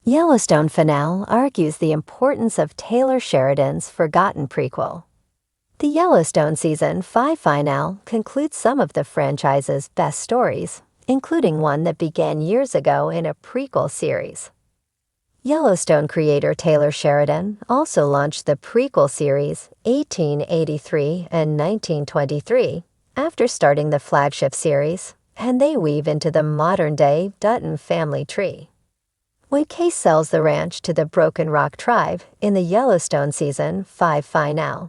Yellowstone finale argues the importance of Taylor Sheridan's forgotten prequel. The Yellowstone Season 5 finale concludes some of the franchise's best stories, including one that began years ago in a prequel series. Yellowstone creator Taylor Sheridan also launched the prequel series 1883 and 1923 after starting the flagship series, and they weave into the modern-day Dutton family tree. When Case sells the ranch to the Broken Rock tribe in the Yellowstone Season 5 finale,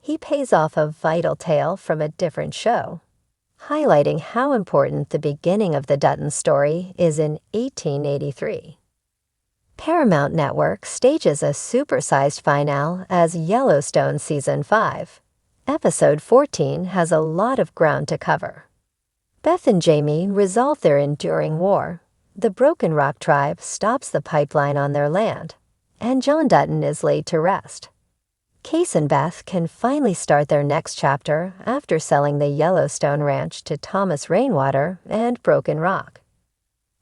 he pays off a vital tale from a different show, highlighting how important the beginning of the Dutton story is in 1883. Paramount Network stages a supersized finale as Yellowstone Season 5. Episode 14 has a lot of ground to cover. Beth and Jamie resolve their enduring war. The Broken Rock tribe stops the pipeline on their land, and John Dutton is laid to rest. Case and Beth can finally start their next chapter after selling the Yellowstone Ranch to Thomas Rainwater and Broken Rock.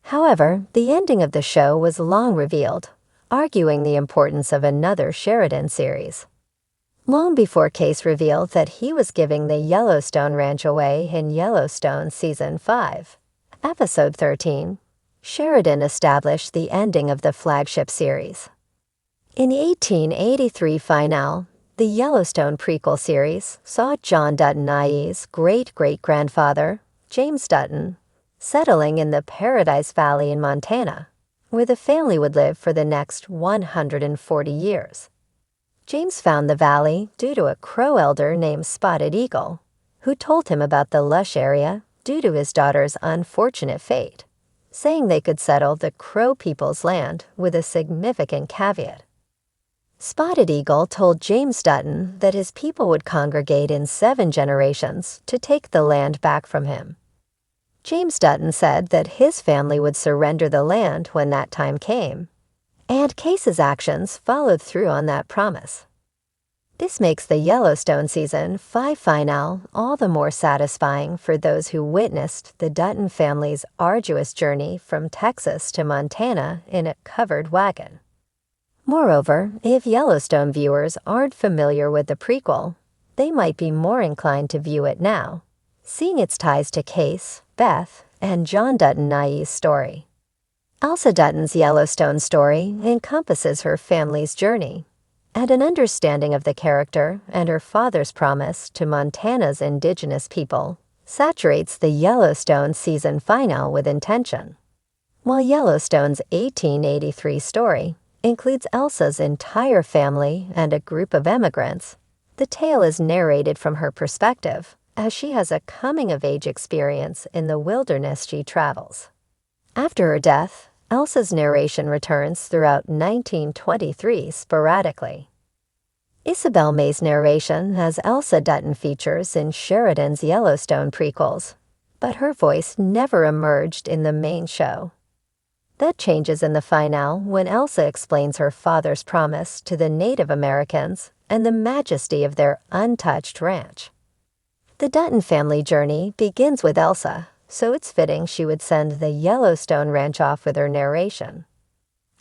However, the ending of the show was long revealed, arguing the importance of another Sheridan series. Long before Case revealed that he was giving the Yellowstone Ranch away in Yellowstone Season 5, Episode 13, Sheridan established the ending of the flagship series. In the 1883 finale, the Yellowstone prequel series saw John Dutton IE's great-great-grandfather, James Dutton, settling in the Paradise Valley in Montana, where the family would live for the next 140 years. James found the valley due to a Crow elder named Spotted Eagle, who told him about the lush area due to his daughter's unfortunate fate, saying they could settle the Crow people's land with a significant caveat. Spotted Eagle told James Dutton that his people would congregate in 7 generations to take the land back from him. James Dutton said that his family would surrender the land when that time came, and Case's actions followed through on that promise. This makes the Yellowstone Season 5 finale all the more satisfying for those who witnessed the Dutton family's arduous journey from Texas to Montana in a covered wagon. Moreover, if Yellowstone viewers aren't familiar with the prequel, they might be more inclined to view it now, seeing its ties to Case, Beth, and John Dutton IE's story. Elsa Dutton's Yellowstone story encompasses her family's journey, and an understanding of the character and her father's promise to Montana's indigenous people saturates the Yellowstone season finale with intention. While Yellowstone's 1883 story includes Elsa's entire family and a group of emigrants, the tale is narrated from her perspective as she has a coming-of-age experience in the wilderness she travels. After her death, Elsa's narration returns throughout 1923 sporadically. Isabel May's narration as Elsa Dutton features in Sheridan's Yellowstone prequels, but her voice never emerged in the main show. That changes in the finale when Elsa explains her father's promise to the Native Americans and the majesty of their untouched ranch. The Dutton family journey begins with Elsa, so it's fitting she would send the Yellowstone Ranch off with her narration.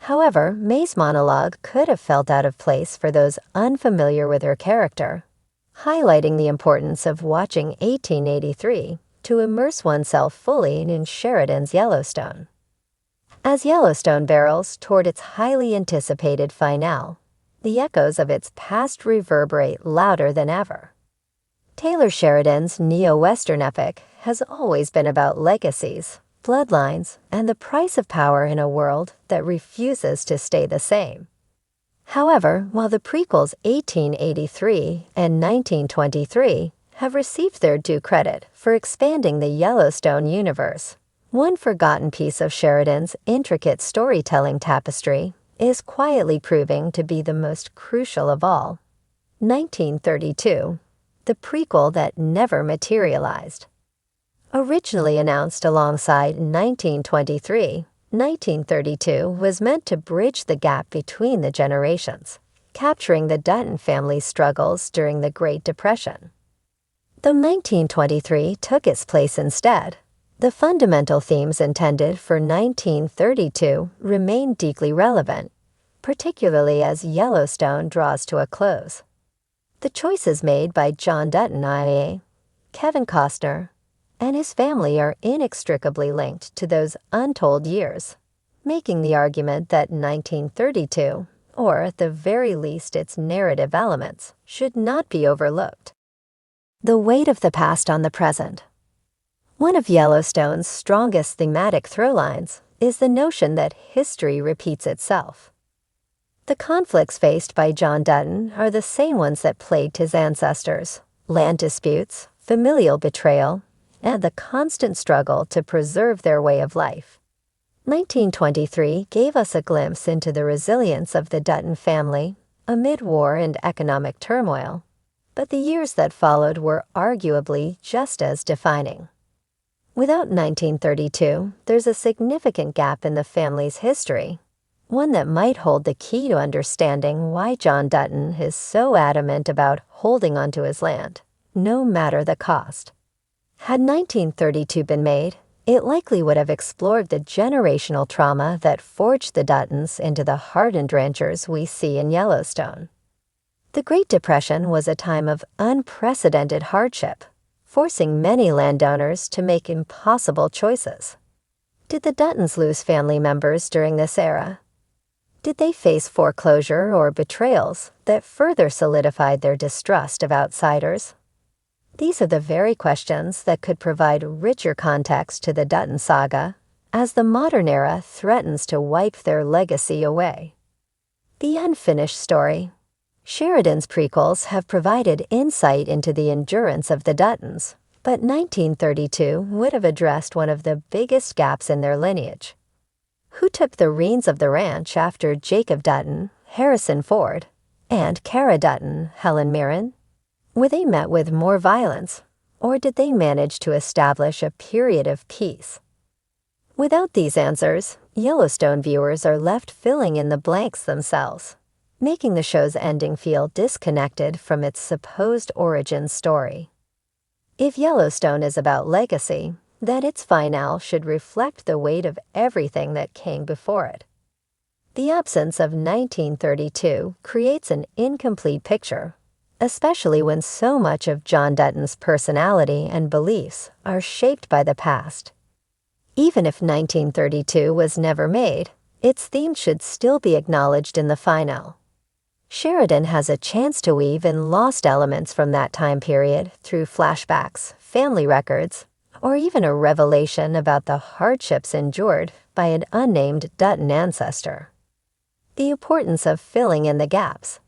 However, May's monologue could have felt out of place for those unfamiliar with her character, highlighting the importance of watching 1883 to immerse oneself fully in Sheridan's Yellowstone. As Yellowstone barrels toward its highly anticipated finale, the echoes of its past reverberate louder than ever. Taylor Sheridan's neo-Western epic has always been about legacies, bloodlines, and the price of power in a world that refuses to stay the same. However, while the prequels 1883 and 1923 have received their due credit for expanding the Yellowstone universe, one forgotten piece of Sheridan's intricate storytelling tapestry is quietly proving to be the most crucial of all. 1932. The prequel that never materialized. Originally announced alongside 1923, 1932 was meant to bridge the gap between the generations, capturing the Dutton family's struggles during the Great Depression. Though 1923 took its place instead, The fundamental themes intended for 1932 remain deeply relevant, particularly as Yellowstone draws to a close. The choices made by John Dutton, i.e., Kevin Costner, and his family are inextricably linked to those untold years, making the argument that 1932, or at the very least its narrative elements, should not be overlooked. The weight of the past on the present. One of Yellowstone's strongest thematic through-lines is the notion that history repeats itself. The conflicts faced by John Dutton are the same ones that plagued his ancestors: land disputes, familial betrayal, and the constant struggle to preserve their way of life. 1923 gave us a glimpse into the resilience of the Dutton family amid war and economic turmoil, but the years that followed were arguably just as defining. Without 1932, there's a significant gap in the family's history, one that might hold the key to understanding why John Dutton is so adamant about holding onto his land, no matter the cost. Had 1932 been made, it likely would have explored the generational trauma that forged the Duttons into the hardened ranchers we see in Yellowstone. The Great Depression was a time of unprecedented hardship, forcing many landowners to make impossible choices. Did the Duttons lose family members during this era? Did they face foreclosure or betrayals that further solidified their distrust of outsiders? These are the very questions that could provide richer context to the Dutton saga as the modern era threatens to wipe their legacy away. The unfinished story. Sheridan's prequels have provided insight into the endurance of the Duttons, but 1932 would have addressed one of the biggest gaps in their lineage. Who took the reins of the ranch after Jacob Dutton, Harrison Ford, and Cara Dutton, Helen Mirren? Were they met with more violence, or did they manage to establish a period of peace? Without these answers, Yellowstone viewers are left filling in the blanks themselves, making the show's ending feel disconnected from its supposed origin story. If Yellowstone is about legacy, then its finale should reflect the weight of everything that came before it. The absence of 1932 creates an incomplete picture, especially when so much of John Dutton's personality and beliefs are shaped by the past. Even if 1932 was never made, its theme should still be acknowledged in the finale. Sheridan has a chance to weave in lost elements from that time period through flashbacks, family records, or even a revelation about the hardships endured by an unnamed Dutton ancestor. The importance of filling in the gaps.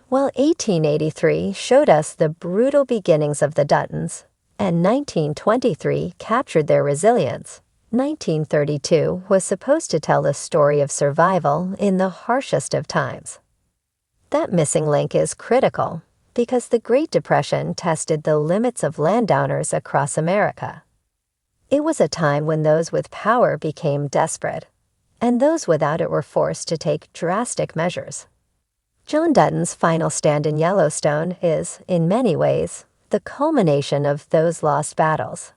While 1883 showed us the brutal beginnings of the Duttons, and 1923 captured their resilience, 1932 was supposed to tell the story of survival in the harshest of times. That missing link is critical because the Great Depression tested the limits of landowners across America. It was a time when those with power became desperate, and those without it were forced to take drastic measures. John Dutton's final stand in Yellowstone is, in many ways, the culmination of those lost battles.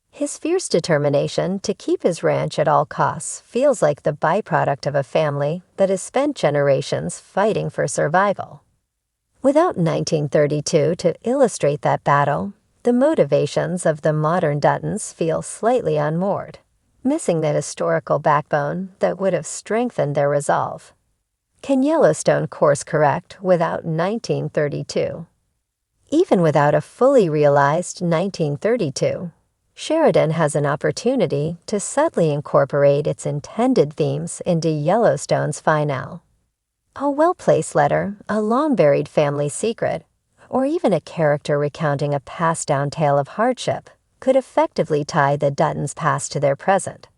His fierce determination to keep his ranch at all costs feels like the byproduct of a family that has spent generations fighting for survival. Without 1932 to illustrate that battle, the motivations of the modern Duttons feel slightly unmoored, missing the historical backbone that would have strengthened their resolve. Can Yellowstone course correct without 1932? Even without a fully realized 1932, Sheridan has an opportunity to subtly incorporate its intended themes into Yellowstone's finale. A well-placed letter, a long-buried family secret, or even a character recounting a passed-down tale of hardship could effectively tie the Duttons' past to their present.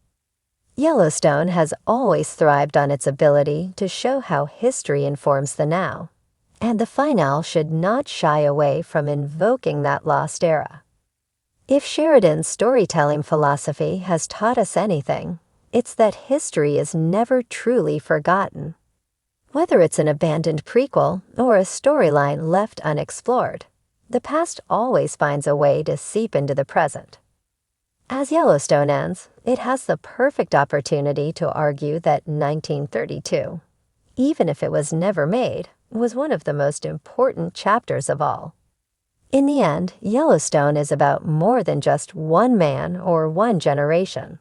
Yellowstone has always thrived on its ability to show how history informs the now, and the finale should not shy away from invoking that lost era. If Sheridan's storytelling philosophy has taught us anything, it's that history is never truly forgotten. Whether it's an abandoned prequel or a storyline left unexplored, the past always finds a way to seep into the present. As Yellowstone ends, it has the perfect opportunity to argue that 1932, even if it was never made, was one of the most important chapters of all. In the end, Yellowstone is about more than just one man or one generation.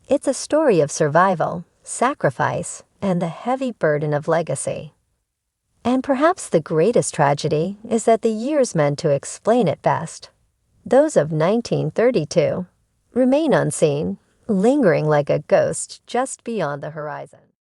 It's a story of survival, sacrifice, and the heavy burden of legacy. And perhaps the greatest tragedy is that the years meant to explain it best, those of 1932, remain unseen, lingering like a ghost just beyond the horizon.